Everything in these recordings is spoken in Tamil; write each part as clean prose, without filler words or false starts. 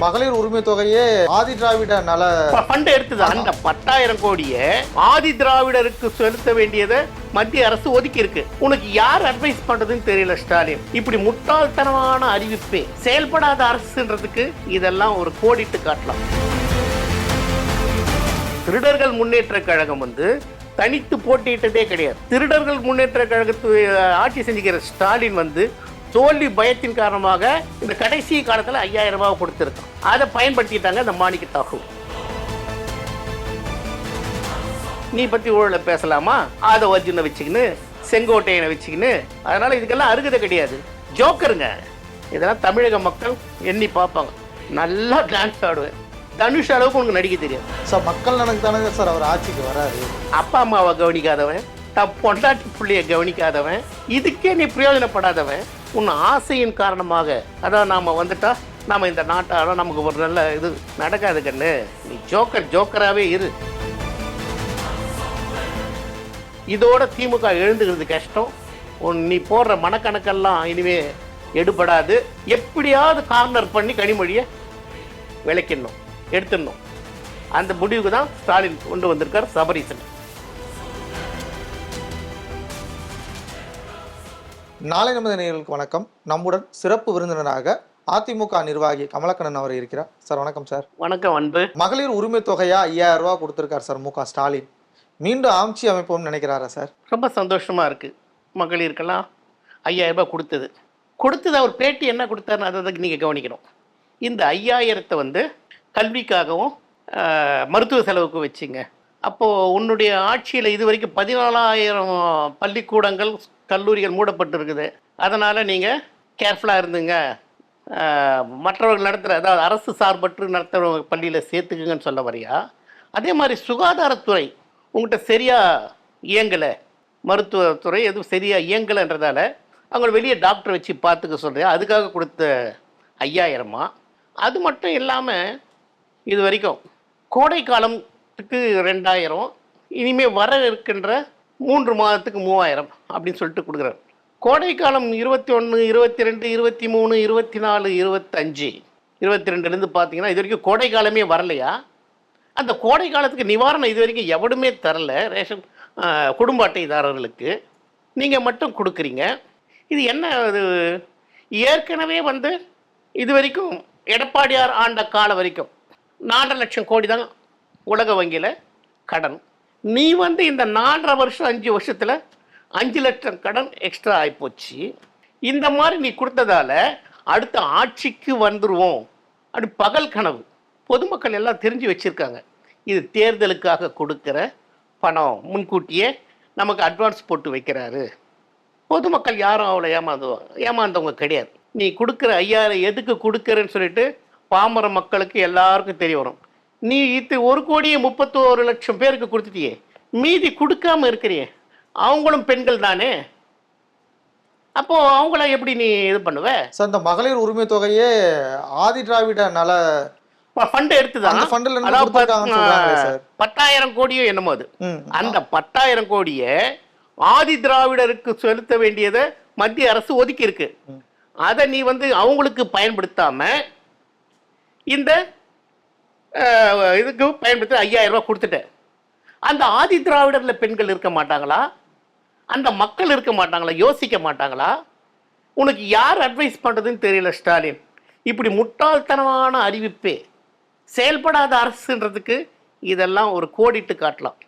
மகளிர் உரிமை தொகையே ஆதி திராவிட நல ஃபண்ட் எடுத்தது. அந்த 10,000 கோடியை ஆதி திராவிடருக்கு செலுத்த வேண்டியதை மத்திய அரசு ஒதுக்கி இருக்கு. உனக்கு யார் அட்வைஸ் பண்றதுன்னு தெரியல ஸ்டாலின். இப்படி முட்டாள்தனமான அறிவிப்பே, செயல்படாத அரசுன்றதுக்கு இதெல்லாம் ஒரு கோடிட்டு காட்டலாம். திருடர்கள் முன்னேற்ற கழகம் தனித்து போட்டியிட்டதே கிடையாது. திருடர்கள் முன்னேற்ற கழகத்து ஆட்சி செஞ்சுக்கிற ஸ்டாலின் தோல்வி பயத்தின் காரணமாக இந்த கடைசி காலத்தில் 5,000 ரூபாய் கொடுத்திருக்கோம். அதை பயன்படுத்திட்டாங்க இந்த மாணிக்க தாக்கூர். நீ பத்தி ஊழல பேசலாமா? அதை வர்ஜுனை வச்சுக்கின்னு, செங்கோட்டையனை வச்சுக்கின்னு, அதனால இதுக்கெல்லாம் அருகதை கிடையாது. ஜோக்கருங்க இதெல்லாம். தமிழக மக்கள் எண்ணி பார்ப்பாங்க. நல்லா டான்ஸ் ஆடுவேன். தனுஷ் அளவுக்கு உனக்கு நடிக்க தெரியாது சார். மக்கள் எனக்கு தானே சார் அவர் ஆட்சிக்கு வராரு. அப்பா அம்மாவை கவனிக்காதவன், பொண்டாட்டி பிள்ளைய கவனிக்காதவன், இதுக்கே நீ பிரயோஜனப்படாதவன், உன் ஆசையின் காரணமாக அதான் நாம வந்துட்டா நாம இந்த நாட்டால நமக்கு ஒரு நல்ல இது நடக்காது கண்ணு. நீ ஜோக்கராகவே இரு. இதோட திமுக எழுந்துக்கிறது கஷ்டம். நீ போடுற மனக்கணக்கெல்லாம் இனிமே எடுபடாது. எப்படியாவது கார்னர் பண்ணி கனிமொழியை விளக்கிடணும், எடுத்துடணும். அந்த முடிவுக்கு தான் ஸ்டாலின் கொண்டு வந்திருக்கார் சபரீசன். நாளை நமது நேயர்களுக்கு வணக்கம். நம்முடன் சிறப்பு விருந்தினராக அதிமுக நிர்வாகி கமலக்கண்ணன் அவர் இருக்கிறார். சார் வணக்கம் சார். வணக்கம் அன்பு. மகளிர் உரிமை தொகையா 5,000 ரூபாய் கொடுத்திருக்கார் சார் மு க ஸ்டாலின். மீண்டும் ஆட்சி அமைப்போம்னு நினைக்கிறாரா சார்? ரொம்ப சந்தோஷமா இருக்கு. மகளிருக்கெல்லாம் 5,000 ரூபாய் கொடுத்தது அவர் பேட்டி என்ன கொடுத்தாருன்னு அதை நீங்கள் கவனிக்கணும். இந்த 5,000 கல்விக்காகவும் மருத்துவ செலவுக்கு வச்சுங்க. அப்போது உன்னுடைய ஆட்சியில் இது வரைக்கும் 14,000 பள்ளிக்கூடங்கள் கல்லூரிகள் மூடப்பட்டு இருக்குது. அதனால் நீங்கள் கேர்ஃபுல்லாக இருந்துங்க. மற்றவர்கள் நடத்துகிற, அதாவது அரசு சார்பற்று நடத்துகிற பள்ளியில் சேர்த்துக்குங்கன்னு சொல்ல வரியா? அதே மாதிரி சுகாதாரத்துறை உங்கள்கிட்ட சரியாக இயங்கலை, மருத்துவத்துறை எதுவும் சரியாக இயங்கலைன்றதால அவங்கள வெளியே டாக்டர் வச்சு பார்த்துக்க சொல்கிறியா? அதுக்காக கொடுத்த 5,000. அது மட்டும் இல்லாமல் இது வரைக்கும் கோடை காலத்துக்கு 2,000, இனிமேல் வர இருக்கின்ற 3 மாதத்துக்கு 3,000 அப்படின்னு சொல்லிட்டு கொடுக்குறாரு. கோடைக்காலம் 21, 22, 23, 24, 25, 22லேருந்து பார்த்தீங்கன்னா இது வரைக்கும் கோடை காலமே வரலையா? அந்த கோடை காலத்துக்கு நிவாரணம் இது வரைக்கும் எவனுமே தரல. ரேஷன் குடும்ப அட்டைதாரர்களுக்கு நீங்கள் மட்டும் கொடுக்குறீங்க. இது என்ன? அது ஏற்கனவே இது வரைக்கும் எடப்பாடியார் ஆண்ட காலம் வரைக்கும் 4.5 லட்சம் கோடி தான் உலக வங்கியில் கடன். நீ இந்த 4.5 வருஷம் 5 வருஷத்தில் 5 லட்சம் கடன் எக்ஸ்ட்ரா ஆகிப்போச்சு. இந்த மாதிரி நீ கொடுத்ததால அடுத்த ஆட்சிக்கு வந்துடுவோம் அப்படி பகல் கனவு பொதுமக்கள் எல்லாம் தெரிஞ்சு வச்சுருக்காங்க. இது தேர்தலுக்காக கொடுக்குற பணம், முன்கூட்டியே நமக்கு அட்வான்ஸ் போட்டு வைக்கிறாரு. பொதுமக்கள் யாரும் அவ்வளோ ஏமாந்தவங்க கிடையாது. நீ கொடுக்குற 5,000 எதுக்கு கொடுக்குறேன்னு சொல்லிட்டு பாமர மக்களுக்கு எல்லாருக்கும் தெரிய வரும். நீ 1,31 லட்சம் பேருக்கு கொடுத்துட்டியே, மீதி கொடுக்காம இருக்கிறியே, அவங்களும் பெண்கள் தானே. அப்போ அவங்கள எப்படி நீ இது பண்ணுவ? சார், இந்த மகளிர் உரிமை தொகையே ஆதி திராவிட நல ஃபண்ட் எடுத்துதான். 10,000 கோடியோ என்னமோ அது. அந்த 10,000 கோடியை ஆதி திராவிடருக்கு செலுத்த வேண்டியதை மத்திய அரசு ஒதுக்கி இருக்கு. அதை நீ அவங்களுக்கு பயன்படுத்தாம இந்த இதுக்கு பயன்படுத்தி 5,000 ரூபாய் கொடுத்துட்டேன். அந்த ஆதி திராவிடர்ல பெண்கள் இருக்க மாட்டாங்களா? அந்த மக்கள் இருக்க மாட்டாங்களா? யோசிக்க மாட்டாங்களா? உனக்கு யார் அட்வைஸ் பண்றதுன்னு தெரியல ஸ்டாலின். இப்படி முட்டாள்தனமான அறிவிப்பே, செயல்படாத அரசுன்றதுக்கு இதெல்லாம் ஒரு கோடிட்டு காட்டலாம்.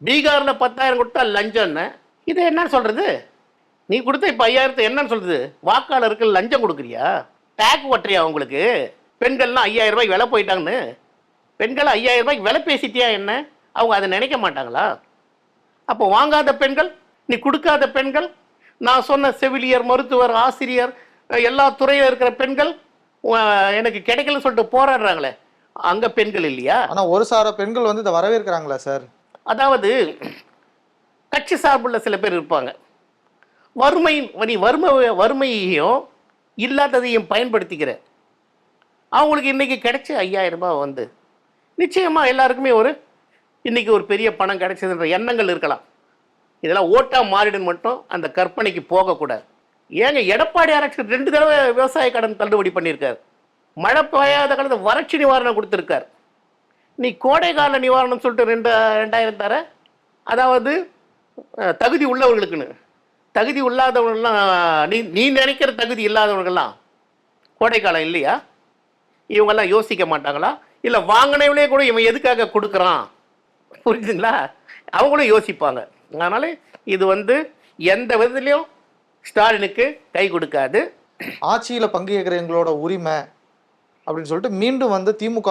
பீகார்ல 10,000 கொடுத்தா லஞ்சம்னு, இதை என்ன சொல்றது? நீ கொடுத்த இப்ப 5,000 என்னன்னு சொல்றது? வாக்காளருக்கு லஞ்சம் கொடுக்குறியா? டேக் ஓட்டுறியா? உங்களுக்கு பெண்கள்லாம் 5,000 ரூபாய்க்கு விலை போயிட்டாங்கன்னு, பெண்கள் 5,000 ரூபாய்க்கு விலை பேசிட்டியா என்ன? அவங்க அதை நினைக்க மாட்டாங்களா? அப்போ வாங்காத பெண்கள், நீ கொடுக்காத பெண்கள், நான் சொன்ன செவிலியர், மருத்துவர், ஆசிரியர், எல்லா துறையில் இருக்கிற பெண்கள் எனக்கு கிடைக்கலன்னு சொல்லிட்டு போராடுறாங்களே, அங்க பெண்கள் இல்லையா? ஆனா ஒரு சார பெண்கள் இதை வரவேற்கிறாங்களா சார்? அதாவது கட்சி சார்புள்ள சில பேர் இருப்பாங்க. வறுமையையும் இல்லாததையும் பயன்படுத்திக்கிற அவங்களுக்கு இன்னைக்கு கிடைச்ச 5,000 ரூபாய் நிச்சயமா எல்லாருக்குமே இன்னைக்கு ஒரு பெரிய பணம் கிடைச்சதுன்ற எண்ணங்கள் இருக்கலாம். இதெல்லாம் ஓட்டா மாறிடும் மட்டும் அந்த கற்பனைக்கு போகக்கூடாது. ஏங்க, எடப்பாடி அரசு 2 தடவை விவசாய கடன் தள்ளுபடி பண்ணியிருக்காரு. மழை பெய்யாத காலத்தில் வறட்சி நிவாரணம் கொடுத்துருக்கார். நீ கோடைக்கால நிவாரணம் சொல்லிட்டு 2000 தர, அதாவது தகுதி உள்ளவர்களுக்குன்னு. தகுதி இல்லாதவர்கள்லாம் நீ நினைக்கிற தகுதி இல்லாதவர்கள்லாம் கோடைக்காலம் இல்லையா? இவங்கெல்லாம் யோசிக்க மாட்டாங்களா? இல்லை வாங்கினவங்களே கூட இவன் எதுக்காக கொடுக்குறான், புரியுதுங்களா? அவங்களும் யோசிப்பாங்க. அதனால இது எந்த விதத்துலையும் ஸ்டாலினுக்கு கை கொடுக்காது. ஆட்சியில் பங்கு ஏற்கிற எங்களோட உரிமை அப்படின்னு சொல்லிட்டு மீண்டும் திமுக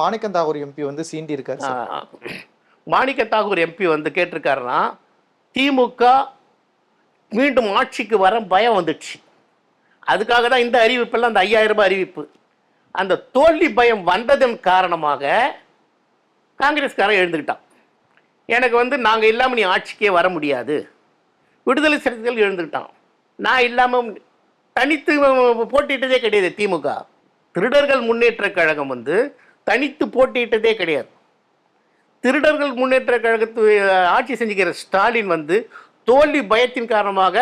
மாணிக்கம் தாகூர் எம்பி சீண்டி இருக்காரு சார். மாணிக்க தாகூர் எம்பி கேட்டிருக்காருன்னா, திமுக மீண்டும் ஆட்சிக்கு வர பயம் வந்துடுச்சு. அதுக்காக தான் இந்த அறிவிப்பெல்லாம், அந்த 5000 ரூபாய் அறிவிப்பு. அந்த தோல்வி பயம் வந்ததன் காரணமாக காங்கிரஸ்காரன் எழுந்துக்கிட்டான். எனக்கு நாங்கள் இல்லாமல் நீ ஆட்சிக்கே வர முடியாது. விடுதலை சிறுத்தைகள் எழுந்துக்கிட்டான். நான் இல்லாமல் தனித்து போட்டியிட்டதே கிடையாது. திமுக திருடர்கள் முன்னேற்ற கழகம் தனித்து போட்டியிட்டதே கிடையாது. திருடர்கள் முன்னேற்ற கழகத்து ஆட்சி செஞ்சுக்கிற ஸ்டாலின் தோல்வி பயத்தின் காரணமாக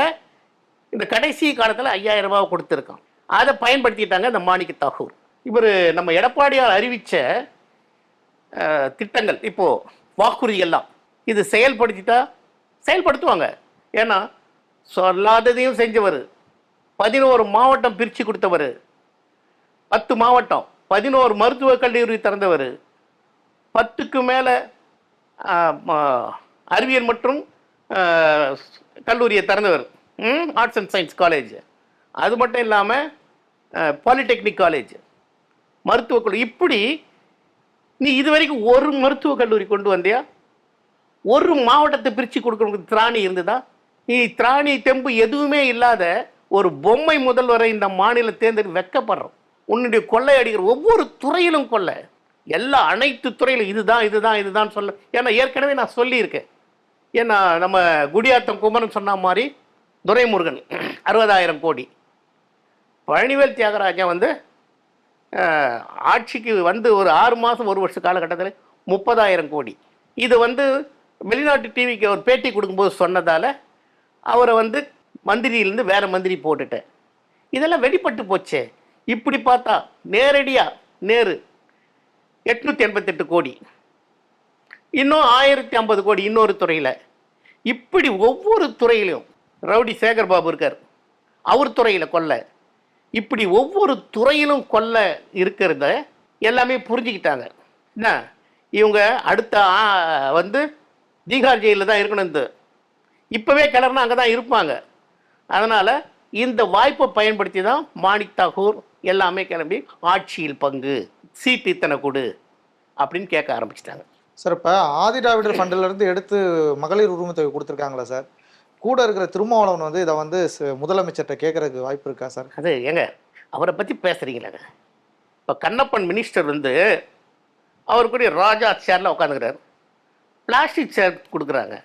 இந்த கடைசி காலத்தில் 5000 ரூபாய் கொடுத்துருக்கான். அதை பயன்படுத்திட்டாங்க இந்த மாணிக்க தாகூர். இவர் நம்ம எடப்பாடியார் அறிவித்த திட்டங்கள், இப்போ வாக்குறுதி எல்லாம் இது செயல்படுத்துவாங்க. ஏன்னா சொல்லாததையும் செஞ்சவர், 11 மாவட்டம் பிரித்து கொடுத்தவர், 10 மாவட்டம் 11 மருத்துவக் கல்லூரி திறந்தவர், 10க்கு மேலே அறிவியல் மற்றும் கல்லூரியை திறந்தவர், ஆர்ட்ஸ் அண்ட் சயின்ஸ் காலேஜ். அது மட்டும் இல்லாமல் பாலிடெக்னிக் காலேஜ், மருத்துவக் கல்லூரி. இப்படி நீ இதுவரைக்கும் ஒரு மருத்துவக் கல்லூரி கொண்டு வந்தியா? ஒரு மாவட்டத்தை பிரித்து கொடுக்கறதுக்கு திராணி இருந்ததா? நீ திராணி தெம்பு எதுவுமே இல்லாத ஒரு பொம்மை முதல்வரை இந்த மாநிலம் தேர்ந்தெடுக்க வெக்கப்படுறோம். உன்னுடைய கொள்ளை அடிக்கிற ஒவ்வொரு துறையிலும் கொள்ளை, அனைத்து துறையிலும் இதுதான் சொல்ல. ஏன்னா ஏற்கனவே நான் சொல்லியிருக்கேன். ஏன்னா நம்ம குடியாத்தம் குமரன் சொன்ன மாதிரி துரைமுருகன் 60,000 கோடி, பழனிவேல் தியாகராஜன் ஆட்சிக்கு ஒரு 6 மாதம் 1 வருஷ காலகட்டத்தில் 30,000 கோடி. இது வெளிநாட்டு டிவிக்கு அவர் பேட்டி கொடுக்கும்போது சொன்னதால் அவரை மந்திரியிலேருந்து வேறு மந்திரி போட்டுட்டேன். இதெல்லாம் வெளிப்பட்டு போச்சே. இப்படி பார்த்தா நேரடியாக நேரு 888 கோடி, இன்னும் 1050 கோடி இன்னொரு துறையில். இப்படி ஒவ்வொரு துறையிலையும் ரவுடி சேகர் பாபு இருக்கார், அவர் துறையில் கொள்ளை. இப்படி ஒவ்வொரு துறையிலும் கொள்ளை இருக்கிறத எல்லாமே புரிஞ்சுக்கிட்டாங்க. என்ன இவங்க அடுத்த தீகார் ஜெயிலில் தான் இருக்கணும், இப்போவே கிளறுனா அங்கே தான் இருப்பாங்க. அதனால் இந்த வாய்ப்பை பயன்படுத்தி தான் மாணிக் தாகூர் எல்லாமே கிளம்பி ஆட்சியில் பங்கு, சீட்டு இத்தனை கொடு அப்படின்னு கேட்க ஆரம்பிச்சிட்டாங்க. சார், இப்போ ஆதிதிராவிடர் ஃபண்டிலிருந்து எடுத்து மகளிர் உரிமை தொகை கொடுத்துருக்காங்களா சார்? கூட இருக்கிற திருமாவளவன் இதை முதலமைச்சர்கிட்ட கேட்கறதுக்கு வாய்ப்பு இருக்கா சார்? அது ஏங்க அவரை பற்றி பேசுகிறீங்களாங்க? இப்போ கண்ணப்பன் மினிஸ்டர் அவர் கூட ராஜா சேரில் உட்காந்துக்கிறார், பிளாஸ்டிக் சேர் கொடுக்குறாங்க.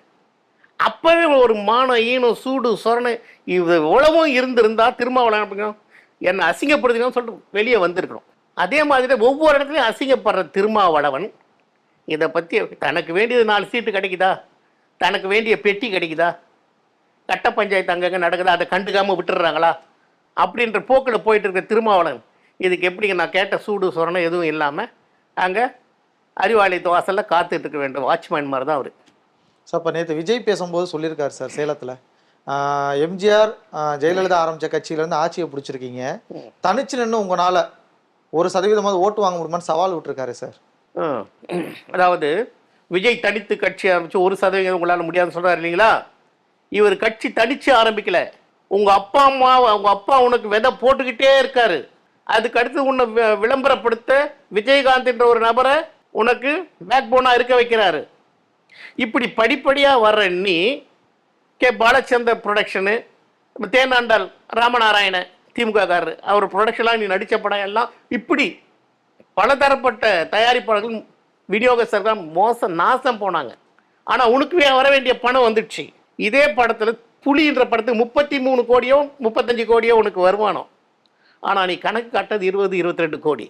அப்போவே ஒரு மானம் ஈனம் சூடு சொரணை இது உழவும் இருந்திருந்தால் திருமாவளவன் என்னை அசிங்கப்படுத்தினு சொல்லிட்டு வெளியே வந்திருக்கணும். அதே மாதிரி ஒவ்வொரு இடத்துலையும் அசிங்கப்படுற திருமாவளவன் இதை பற்றி தனக்கு வேண்டியது 4 சீட்டு கிடைக்குதா, தனக்கு வேண்டிய பெட்டி கிடைக்குதா, கட்ட பஞ்சாயத்து அங்கங்கே நடக்குதா, அதை கண்டுக்காமல் விட்டுடுறாங்களா அப்படின்ற போக்கில் போயிட்டு இருக்க திருமாவளவன் இதுக்கு எப்படிங்க நான் கேட்ட சூடு சொரணை எதுவும் இல்லாமல் அங்கே அறிவாலயத்து வாசலில் காத்துட்டு இருக்க வேண்டும் வாட்ச்மேன் மாதிரி தான் அவர். சார், இப்போ நேற்று விஜய் பேசும்போது சொல்லியிருக்காரு சார், சேலத்தில் எம்ஜிஆர் ஜெயலலிதா ஆரம்பித்த கட்சியிலேருந்து ஆட்சியை பிடிச்சிருக்கீங்க, தனிச்சு நின்று உங்களால் 1% ஓட்டு வாங்க முடியுமான்னு சவால் விட்டுருக்காரு சார். அதாவது விஜய் தனித்து கட்சி ஆரம்பிச்சு 1% உங்களால் முடியாதுன்னு சொல்கிறார் இல்லைங்களா? இவர் கட்சி தனிச்சு ஆரம்பிக்கல. உங்கள் அப்பா உனக்கு விதை போட்டுக்கிட்டே இருக்காரு. அதுக்கு அடுத்து உன்னை விளம்பரப்படுத்த விஜயகாந்த் என்ற ஒரு நபரை உனக்கு பேக் போனாக இருக்க வைக்கிறாரு. இப்படி படிப்படியாக வர்ற நீ பாலச்சந்தர் ப்ரொடக்ஷனு, தேனாண்டால் ராமநாராயண திமுககாரர் அவர் ப்ரொடக்ஷனாக நீ நடித்த படம் எல்லாம் இப்படி பலதரப்பட்ட தயாரிப்பாளர்கள் விநியோகஸ்தர்கள் நாசம் போனாங்க. ஆனால் உனக்கு வர வேண்டிய பணம் வந்துடுச்சு. இதே படத்தில் புலின்ற படத்துக்கு 33 கோடியோ 35 கோடியோ உனக்கு வருமானம். ஆனால் நீ கணக்கு காட்டது 20-22 கோடி.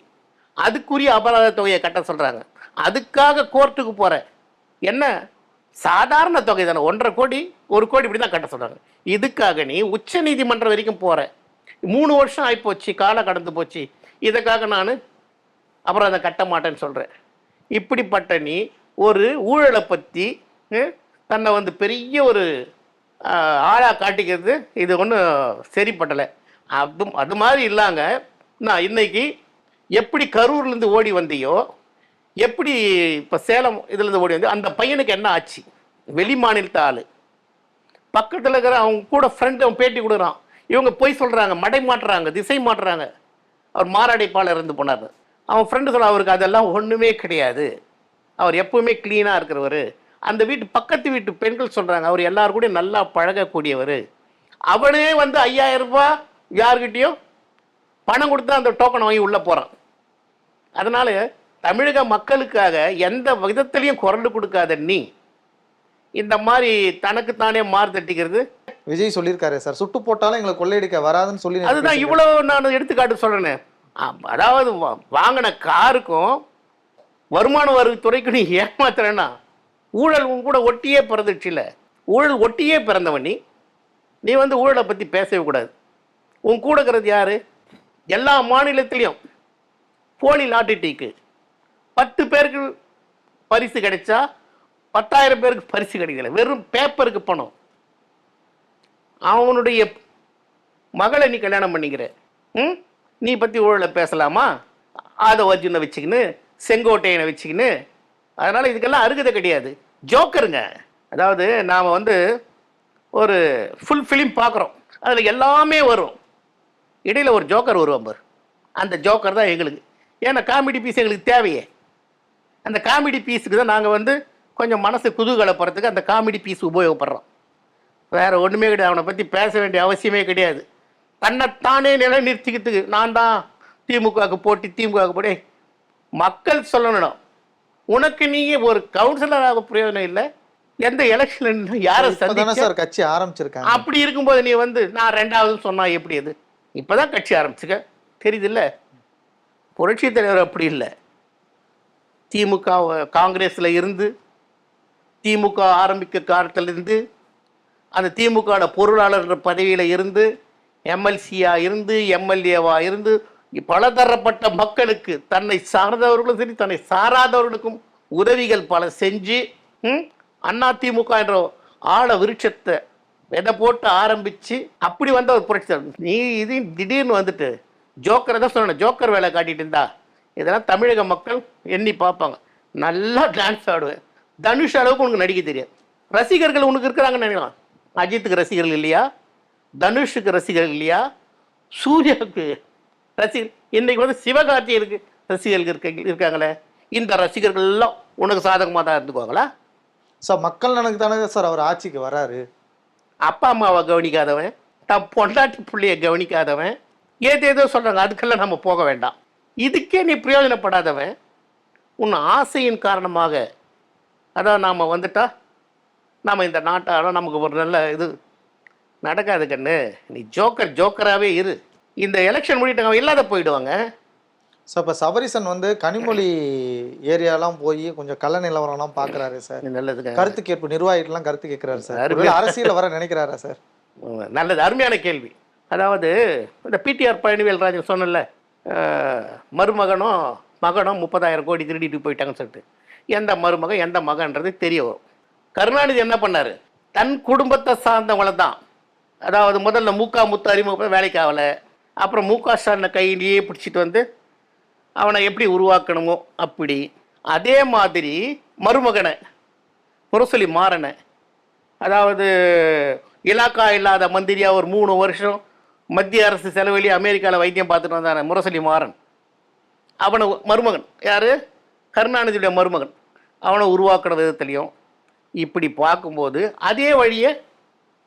அதுக்குரிய அபராத தொகையை கட்ட சொல்கிறாங்க. அதுக்காக கோர்ட்டுக்கு போகிற என்ன சாதாரண தொகை தானே, 1.5 கோடி 1 கோடி இப்படி தான் கட்ட சொல்கிறாங்க. இதுக்காக நீ உச்ச நீதிமன்றம் வரைக்கும் போகிற. 3 வருஷம் ஆகிப்போச்சு, காலம் கடந்து போச்சு. இதுக்காக நான் அப்புறம் அதை கட்ட மாட்டேன்னு சொல்கிறேன். இப்படிப்பட்ட நீ ஒரு ஊழலை பற்றி தன்னை வந்து பெரிய ஒரு ஆளாக காட்டிக்கிறது இது ஒன்றும் சரிப்பட்டலை. அது மாதிரி இல்லாங்க. நான் இன்னைக்கு எப்படி கரூர்லேருந்து ஓடி வந்தியோ, எப்படி இப்போ சேலம் இதுலேருந்து ஓடி வந்து அந்த பையனுக்கு என்ன ஆச்சு? வெளி மாநிலத்த ஆள், பக்கத்தில் இருக்கிற அவங்க கூட ஃப்ரெண்டு அவன் பேட்டி கொடுக்குறான். இவங்க போய் சொல்கிறாங்க, மடை மாட்டுறாங்க, திசை மாட்டுறாங்க. அவர் மாரடைப்பாளர் இருந்து போனார். அவன் ஃப்ரெண்டு சொல்ல அவருக்கு அதெல்லாம் ஒன்றுமே கிடையாது, அவர் எப்பவுமே க்ளீனாக இருக்கிறவர். அந்த வீட்டு பக்கத்து வீட்டு பெண்கள் சொல்கிறாங்க அவர் எல்லாரும் கூட நல்லா பழகக்கூடியவர். அவனே வந்து 5000 ரூபாய் யார்கிட்டையும் பணம் கொடுத்து அந்த டோக்கன் வாங்கி உள்ளே போகிறான். அதனால் தமிழக மக்களுக்காக எந்த விதத்திலையும் குரல் கொடுக்காத நீ இந்த மாதிரி தனக்குத்தானே மாறு தட்டிக்கிறது. விஜய் சொல்லியிருக்காரு சார், சுட்டு போட்டாலும் எங்களை கொள்ளையடிக்க வராதுன்னு சொல்லி. அதுதான் இவ்வளோ நான் எடுத்துக்காட்டு சொல்கிறேன்னு. அதாவது வாங்கின காருக்கும் வருமான வரித்துறைக்கு நீ ஏமாத்துறேன்னா ஊழல் உன் கூட ஒட்டியே பிறந்துச்சு. இல்லை, ஊழல் ஒட்டியே பிறந்தவன் நீ வந்து ஊழலை பற்றி பேசவே கூடாது. உன் கூட இருக்கிறது யார்? எல்லா மாநிலத்திலையும் போலி லாட்டரிக்கு 10 பேருக்கு பரிசு கிடைச்சா 10,000 பேருக்கு பரிசு கிடைக்கல, வெறும் பேப்பருக்கு பணம். அவனுடைய மகளை நீ கல்யாணம் பண்ணிக்கிற, நீ பற்றி ஊழலை பேசலாமா? அதை அர்ஜுனை வச்சுக்கின்னு, செங்கோட்டையனை வச்சுக்கின்னு. அதனால் இதுக்கெல்லாம் அருகதை கிடையாது. ஜோக்கருங்க. அதாவது நாம் வந்து ஒரு ஃபுல் ஃபிலிம் பார்க்குறோம், அதில் எல்லாமே வரும், இடையில் ஒரு ஜோக்கர் வருவான் பார். அந்த ஜோக்கர் தான் எங்களுக்கு. ஏன்னா காமெடி பீஸ் எங்களுக்கு தேவையே. அந்த காமெடி பீஸுக்கு தான் நாங்கள் வந்து கொஞ்சம் மனசு குதூகலப்படுறதுக்கு அந்த காமெடி பீஸ் உபயோகப்படுறோம். வேறு ஒன்றுமே கிடையாது. அவனை பற்றி பேச வேண்டிய அவசியமே கிடையாது. தன்னைத்தானே நிலைநிறுத்திக்கிறதுக்கு நான் தான் திமுகவுக்கு போட்டி, திமுகவுக்கு போட்டி. மக்கள் சொல்லணும், உனக்கு நீங்க ஒரு கவுன்சிலராக பிரயோஜனம் இல்லை, எந்த எலெக்ஷன் யாரை சார் கட்சி ஆரம்பிச்சிருக்காங்க. அப்படி இருக்கும்போது நீ வந்து நான் 2வது சொன்னா எப்படி? அது இப்போதான் கட்சி ஆரம்பிச்சுக்க தெரியுது இல்லை? புரட்சி தலைவர் அப்படி இல்லை. திமுக காங்கிரஸில் இருந்து திமுக ஆரம்பிக்க காலத்திலிருந்து அந்த திமுக பொருளாளர் பதவியில் இருந்து எம்எல்சியாக இருந்து எம்எல்ஏவாக இருந்து பலதரப்பட்ட மக்களுக்கு தன்னை சார்ந்தவர்களும் சரி தன்னை சாராதவர்களுக்கும் உதவிகள் பல செஞ்சு அதிமுக என்ற ஆழ விருட்சத்தை விதை போட்டு ஆரம்பித்து அப்படி வந்த ஒரு புரட்சி. நீ இது திடீர்னு வந்துட்டு ஜோக்கரை தான் சொல்லணும், ஜோக்கர் வேலை காட்டிட்டு இருந்தா இதெல்லாம் தமிழக மக்கள் எண்ணி பார்ப்பாங்க. நல்லா டான்ஸ் ஆடுவேன், தனுஷ் அளவுக்கு உனக்கு நடிக்க தெரியாது. ரசிகர்கள் உனக்கு இருக்கிறாங்கன்னு நினைக்கலாம். அஜித்துக்கு ரசிகர்கள் இல்லையா? தனுஷுக்கு ரசிகர்கள் இல்லையா? சூர்யாவுக்கு ரசிகர், இன்னைக்கு வந்து சிவகார்த்திகருக்கு ரசிகர்கள் இருக்காங்களே. இந்த ரசிகர்கள் எல்லாம் உனக்கு சாதகமாக தான் இருந்துக்குவாங்களா? சார் மக்கள் எனக்கு தானே சார் அவர் ஆட்சிக்கு வராரு. அப்பா அம்மாவை கவனிக்காதவன், தன் பொண்டாட்டி பிள்ளைய கவனிக்காதவன், ஏதேதோ சொல்கிறாங்க, அதுக்கெல்லாம் நம்ம போக வேண்டாம். இதுக்கே நீ பிரயோஜனப்படாதவன், உன் ஆசையின் காரணமாக அதான் நாம் வந்துட்டா நாம் இந்த நாட்டால் நமக்கு ஒரு நல்ல இது நடக்காது கண்ணு. நீ ஜோக்கராகவே இரு. இந்த எலெக்ஷன் முடிட்டாங்க இல்லாத போயிடுவாங்க. ஸோ இப்போ சபரிசன் வந்து கனிமொழி ஏரியாலாம் போய் கொஞ்சம் கள்ள நிலவரம்லாம் பார்க்குறாரு சார். நல்லது. கருத்து கேட்பு நிர்வாகிகள்லாம் கருத்து கேட்குறாரு சார். அரசியல் வர நினைக்கிறாரா சார்? நல்லது, அருமையான கேள்வி. அதாவது இந்த பிடிஆர் பழனிவேல்ராஜன் சொன்னல, மருமகனும் மகனும் 30,000 கோடி திருடிட்டு போயிட்டாங்கன்னு சொல்லிட்டு, எந்த மருமகன் எந்த மகன்றது தெரிய வரும். கருணாநிதி என்ன பண்ணார்? தன் குடும்பத்தை சார்ந்தவங்களை தான், அதாவது முதல்ல முத்து அறிமுக வேலைக்கு ஆகலை, அப்புறம் ஸ்டாலினை கையிலேயே பிடிச்சிட்டு வந்து அவனை எப்படி உருவாக்கணுமோ அப்படி. அதே மாதிரி மருமகனை முரசொலி மாறனை, அதாவது இலாக்கா இல்லாத மந்திரியாக ஒரு 3 வருஷம் மத்திய அரசு செலவழி அமெரிக்காவில் வைத்தியம் பார்த்துட்டு வந்தான முரசொலி மாறன், அவனை மருமகன் யார்? கருணாநிதியுடைய மருமகன். அவனை உருவாக்குற விதத்துலையும் இப்படி பார்க்கும்போது அதே வழியை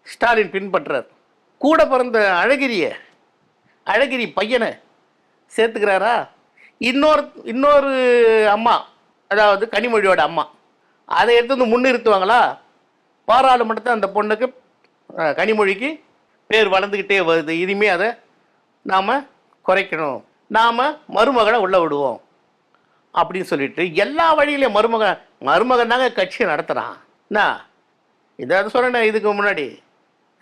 ஸ்டாலின் பின்பற்றார். கூட பிறந்த அழகிரி பையனை சேர்த்துக்கிறாரா? இன்னொரு அம்மா, அதாவது கனிமொழியோட அம்மா, அதை எடுத்து வந்து முன்னிறுத்துவாங்களா? பாராளுமன்றத்தில் அந்த பொண்ணுக்கு கனிமொழிக்கு பேர் வளர்ந்துக்கிட்டே வருது. இனிமே அதை நாம் குறைக்கணும், நாம் மருமகனை உள்ள விடுவோம் அப்படின்னு சொல்லிட்டு எல்லா வழியிலையும் மருமகன் தாங்க கட்சியை நடத்துகிறான். என்ன இதாவது சொல்கிறேன். இதுக்கு முன்னாடி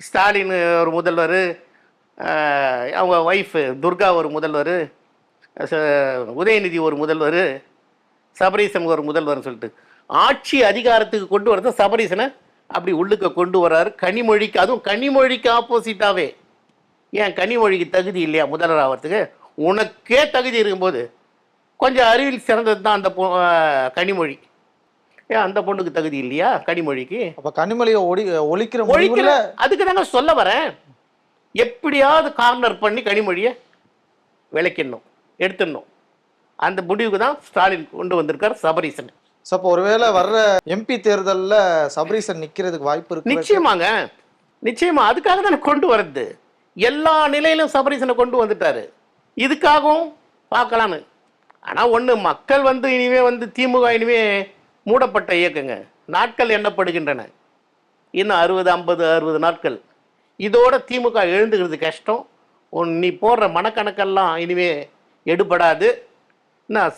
ஸ்டாலின் ஒரு முதல்வர், அவங்க ஒய்ஃபு துர்கா ஒரு முதல்வர், உதயநிதி ஒரு முதல்வர், சபரீசன் ஒரு முதல்வர்னு சொல்லிட்டு ஆட்சி அதிகாரத்துக்கு கொண்டு வரது சபரீசனை அப்படி உள்ளுக்க கொண்டு வர்றாரு. கனிமொழிக்கு, அதுவும் கனிமொழிக்கு ஆப்போசிட்டாவே. ஏன் கனிமொழிக்கு தகுதி இல்லையா முதல்வர் ஆகிறதுக்கு? உனக்கே தகுதி இருக்கும்போது கொஞ்சம் அறிவில் சிறந்தது தான் அந்த கனிமொழி. ஏன் அந்த பொண்ணுக்கு தகுதி இல்லையா கனிமொழிக்கு? அப்ப கனிமொழியை ஒழிக்கிற அதுக்கு தாங்க சொல்ல வரேன். எப்படியாவது கார்னர் பண்ணி கனிமொழியை விளக்கிடணும், எடுத்துடணும். அந்த முடிவுக்கு தான் ஸ்டாலின் கொண்டு வந்திருக்கார் சபரீசன். அப்போ ஒருவேளை வர்ற எம்பி தேர்தலில் சபரீசன் நிற்கிறதுக்கு வாய்ப்பு இருக்கு. நிச்சயமாங்க, நிச்சயமா. அதுக்காக தானே கொண்டு வர்றது. எல்லா நிலையிலும் சபரீசனை கொண்டு வந்துட்டாரு. இதுக்காகவும் பார்க்கலான்னு. ஆனால் ஒன்று, மக்கள் இனிமே திமுக இனிமே மூடப்பட்ட இயக்கங்க. நாட்கள் எண்ணப்படுகின்றன. இன்னும் 60 நாட்கள். இதோட திமுக எழுந்துக்கிறது கஷ்டம். நீ போடுற மனக்கணக்கெல்லாம் இனிமே எடுபடாது.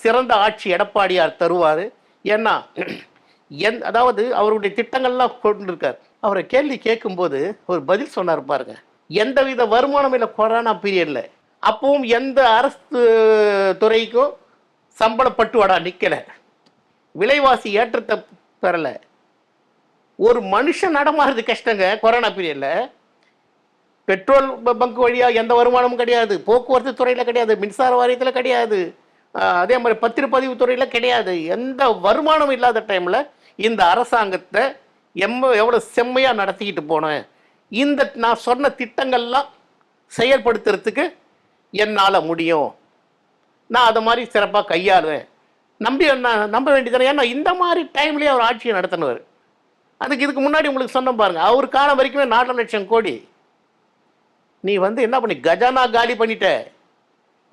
சிறந்த ஆட்சி எடப்பாடியார் தருவார். ஏன்னா அதாவது அவருடைய திட்டங்கள்லாம் கொண்டிருக்கார். அவரை கேள்வி கேட்கும்போது ஒரு பதில் சொன்னார் பாருங்க. எந்தவித வருமானம் இல்லை கொரோனா பீரியட்ல. அப்பவும் எந்த அரசு துறைக்கும் சம்பள பட்டுவாடா நிற்கலை, விலைவாசி ஏற்றத்தை பெறலை. ஒரு மனுஷன் நடமாறுறது கஷ்டங்க கொரோனா பீரியட்ல. பெட்ரோல் பங்க் வழியாக எந்த வருமானமும் கிடையாது, போக்குவரத்து துறையில் கிடையாது, மின்சார வாரியத்தில் கிடையாது, அதே மாதிரி பத்திரப்பதிவு துறையில் கிடையாது. எந்த வருமானம் இல்லாத டைமில் இந்த அரசாங்கத்தை எவ்வளோ செம்மையாக நடத்திக்கிட்டு போனேன். இந்த நான் சொன்ன திட்டங்கள்லாம் செயல்படுத்துறதுக்கு என்னால் முடியும், நான் அதை மாதிரி சிறப்பாக கையாளுவேன், நம்ப வேண்டியது. ஏன்னா இந்த மாதிரி டைம்லேயே அவர் ஆட்சியை நடத்தினவர். இதுக்கு முன்னாடி உங்களுக்கு சொன்ன பாருங்க, அவர் காலம் வரைக்குமே 4 லட்சம் கோடி. நீ என்ன பண்ணி கஜானா காலி பண்ணிட்ட,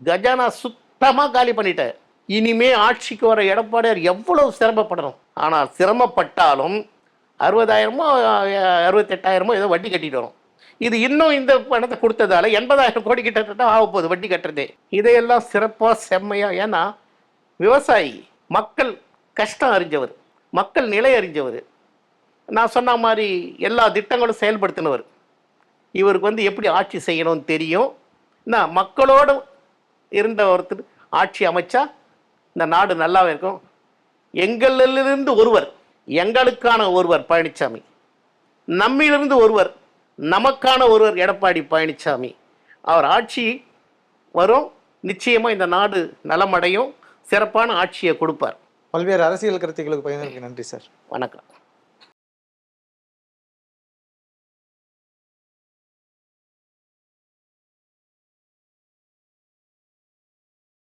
கஜானா சுத்தமாக காலி பண்ணிட்ட. இனிமே ஆட்சிக்கு வர எடப்பாடியார் எவ்வளவு சிரமப்படணும். ஆனால் சிரமப்பட்டாலும் 60,000மோ 68,000மோ ஏதோ வட்டி கட்டிட்டு வரும். இது இன்னும் இந்த பணத்தை கொடுத்ததால 80,000 கோடி கிட்டத்தட்ட ஆக போகுது வட்டி கட்டுறதே. இதையெல்லாம் சிறப்பாக செம்மையாக. ஏன்னா விவசாயி, மக்கள் கஷ்டம் அறிஞ்சவர், மக்கள் நிலை அறிஞ்சவர். நான் சொன்ன மாதிரி எல்லா திட்டங்களும் செயல்படுத்தினவர். இவருக்கு எப்படி ஆட்சி செய்யணும்னு தெரியும். மக்களோடு இருந்த ஒருத்தர் ஆட்சி அமைச்சா இந்த நாடு நல்லாவே இருக்கும். எங்களிலிருந்து ஒருவர், எங்களுக்கான ஒருவர் பழனிசாமி, நம்மிலிருந்து ஒருவர், நமக்கான ஒருவர் எடப்பாடி பழனிசாமி. அவர் ஆட்சி வரும், நிச்சயமாக இந்த நாடு நலமடையும், சிறப்பான ஆட்சியை கொடுப்பார். பல்வேறு அரசியல் கருத்துக்களுக்கு பயனுக்கு நன்றி சார். வணக்கம்.